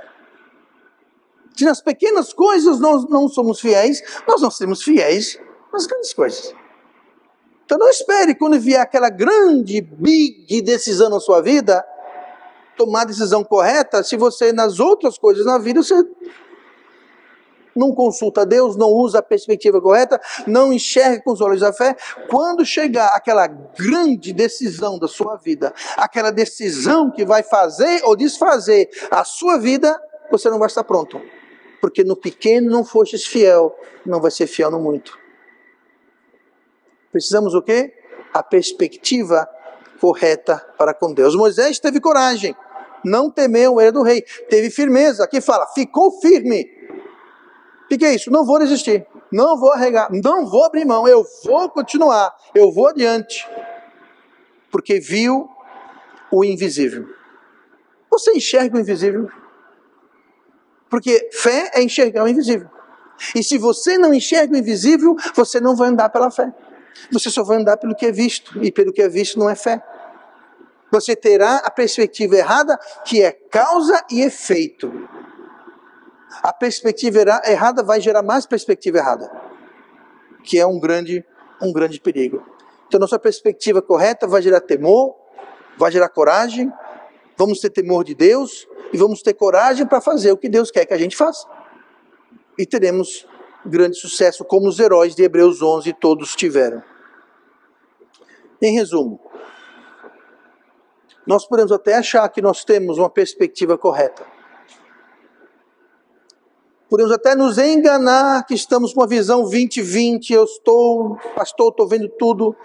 Se nas pequenas coisas nós não somos fiéis, nós não seremos fiéis nas grandes coisas. Então não espere quando vier aquela grande, big decisão na sua vida, tomar a decisão correta, se você nas outras coisas na vida, você não consulta Deus, não usa a perspectiva correta, não enxerga com os olhos da fé. Quando chegar aquela grande decisão da sua vida, aquela decisão que vai fazer ou desfazer a sua vida, você não vai estar pronto. Porque no pequeno não fostes fiel, não vai ser fiel no muito. Precisamos o quê? A perspectiva correta para com Deus. Moisés teve coragem. não temeu a ira do rei. Teve firmeza. Aqui fala, ficou firme. O que é isso? Não vou desistir. Não vou arregar. Não vou abrir mão. Eu vou continuar. Eu vou adiante. Porque viu o invisível. Você enxerga o invisível? Porque fé é enxergar o invisível. E se você não enxerga o invisível, você não vai andar pela fé. Você só vai andar pelo que é visto. E pelo que é visto não é fé. Você terá a perspectiva errada, que é causa e efeito. A perspectiva errada vai gerar mais perspectiva errada, que é um grande perigo. Então, nossa perspectiva correta vai gerar temor, vai gerar coragem, vamos ter temor de Deus e vamos ter coragem para fazer o que Deus quer que a gente faça. E teremos grande sucesso, como os heróis de Hebreus 11 todos tiveram. Em resumo, nós podemos até achar que nós temos uma perspectiva correta. Podemos até nos enganar que estamos com uma visão 2020, pastor, estou vendo tudo,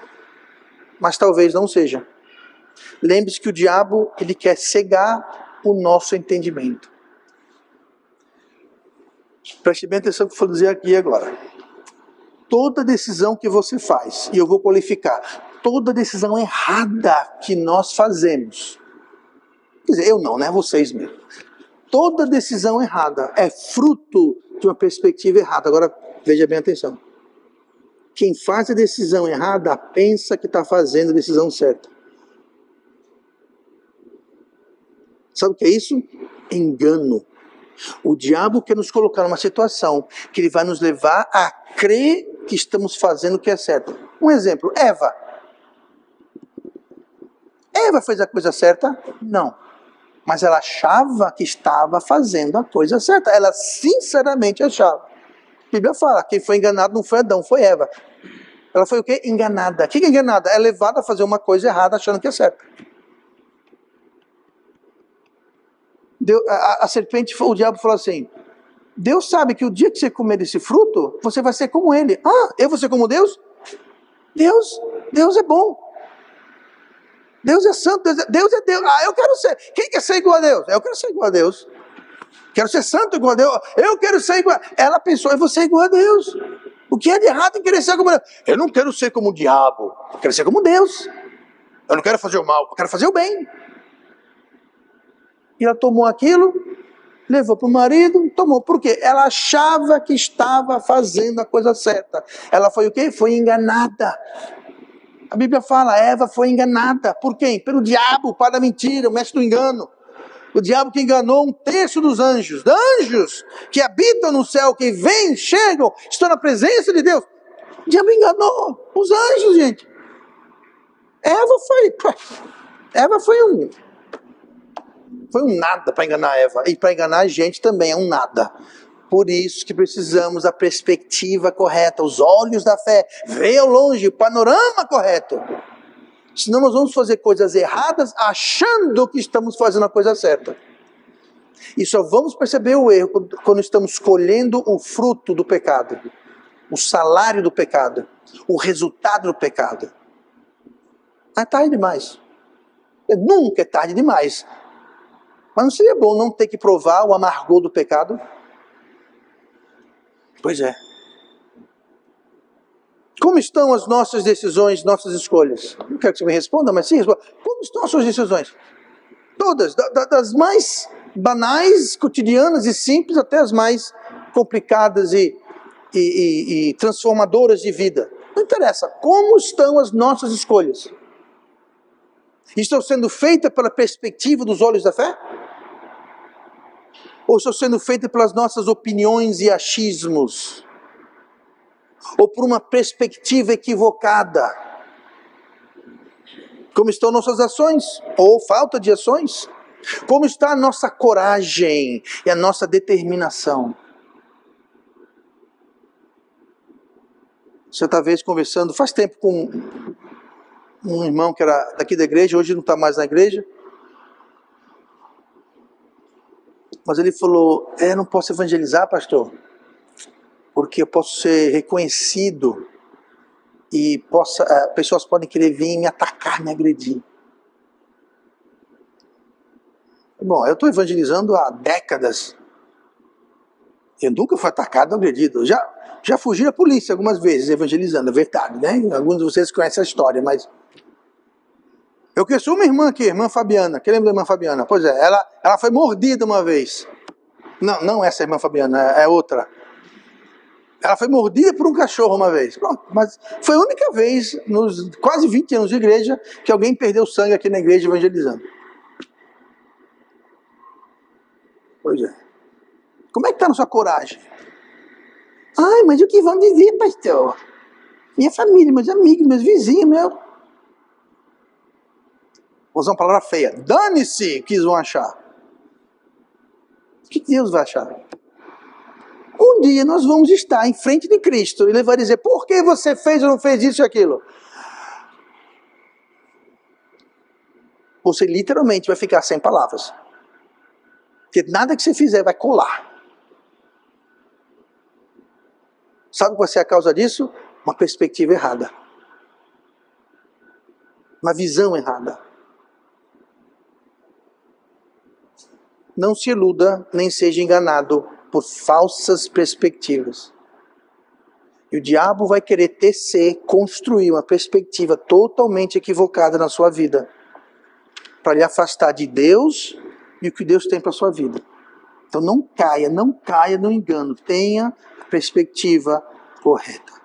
mas talvez não seja. Lembre-se que o diabo, ele quer cegar o nosso entendimento. Preste bem atenção no que eu vou dizer aqui agora. Toda decisão que você faz, e eu vou qualificar, toda decisão errada que nós fazemos, quer dizer, eu não, né? Vocês mesmo. Toda decisão errada é fruto de uma perspectiva errada. Agora, veja bem atenção. Quem faz a decisão errada pensa que está fazendo a decisão certa. Sabe o que é isso? Engano. O diabo quer nos colocar numa situação que ele vai nos levar a crer que estamos fazendo o que é certo. Um exemplo, Eva. Eva fez a coisa certa? Não. Mas ela achava que estava fazendo a coisa certa. Ela sinceramente achava. A Bíblia fala, quem foi enganado não foi Adão, foi Eva. Ela foi o quê? Enganada. O que é enganada? É levada a fazer uma coisa errada achando que é certa. A serpente, o diabo falou assim, Deus sabe que o dia que você comer desse fruto, você vai ser como ele. Ah, eu vou ser como Deus? Deus é bom. Deus é santo, Deus é Deus. Ah, eu quero ser. Quem quer ser igual a Deus? Eu quero ser igual a Deus. Quero ser santo igual a Deus. Eu quero ser igual. Ela pensou, eu vou ser igual a Deus. O que é de errado em querer ser como Deus? Eu não quero ser como o diabo. Eu quero ser como Deus. Eu não quero fazer o mal, eu quero fazer o bem. E ela tomou aquilo, levou para o marido, tomou. Por quê? Ela achava que estava fazendo a coisa certa. Ela foi o quê? Foi enganada. A Bíblia fala, Eva foi enganada. Por quem? Pelo diabo, pai da mentira, o mestre do engano. O diabo que enganou 1/3 dos anjos. Anjos que habitam no céu, que vêm, chegam, estão na presença de Deus. O diabo enganou os anjos, gente. Eva foi um nada para enganar Eva. E para enganar a gente também é um nada. Por isso que precisamos da perspectiva correta, os olhos da fé. Ver ao longe, o panorama correto. Senão nós vamos fazer coisas erradas achando que estamos fazendo a coisa certa. E só vamos perceber o erro quando estamos colhendo o fruto do pecado. O salário do pecado. O resultado do pecado. É tarde demais. Nunca é tarde demais. Mas não seria bom não ter que provar o amargor do pecado? Pois é. Como estão as nossas decisões, nossas escolhas? Não quero que você me responda, mas sim, responda. Como estão as suas decisões? Todas, das mais banais, cotidianas e simples, até as mais complicadas e transformadoras de vida. Não interessa. Como estão as nossas escolhas? Estão sendo feitas pela perspectiva dos olhos da fé? Ou estão sendo feitas pelas nossas opiniões e achismos? Ou por uma perspectiva equivocada? Como estão nossas ações? Ou falta de ações? Como está a nossa coragem e a nossa determinação? Certa vez conversando, faz tempo, com um irmão que era daqui da igreja, hoje não está mais na igreja. Mas ele falou, não posso evangelizar, pastor, porque eu posso ser reconhecido e pessoas podem querer vir me atacar, me agredir. Bom, eu estou evangelizando há décadas. Eu nunca fui atacado, agredido. Já fugi da polícia algumas vezes evangelizando, é verdade, né? Alguns de vocês conhecem a história, mas... Eu conheço uma irmã aqui, irmã Fabiana. Quem lembra da irmã Fabiana? Pois é, ela foi mordida uma vez. Não, não essa irmã Fabiana, é outra. Ela foi mordida por um cachorro uma vez. Pronto, mas foi a única vez, nos quase 20 anos de igreja, que alguém perdeu sangue aqui na igreja evangelizando. Pois é. Como é que está na sua coragem? Ai, mas o que vão dizer, pastor? Minha família, meus amigos, meus vizinhos, meu... Vou usar uma palavra feia. Dane-se o que eles vão achar. O que Deus vai achar? Um dia nós vamos estar em frente de Cristo e ele vai dizer, por que você fez ou não fez isso e aquilo? Você literalmente vai ficar sem palavras. Porque nada que você fizer vai colar. Sabe qual vai ser a causa disso? Uma perspectiva errada. Uma visão errada. Não se iluda, nem seja enganado por falsas perspectivas. E o diabo vai querer construir uma perspectiva totalmente equivocada na sua vida. Para lhe afastar de Deus e o que Deus tem para a sua vida. Então não caia no engano. Tenha a perspectiva correta.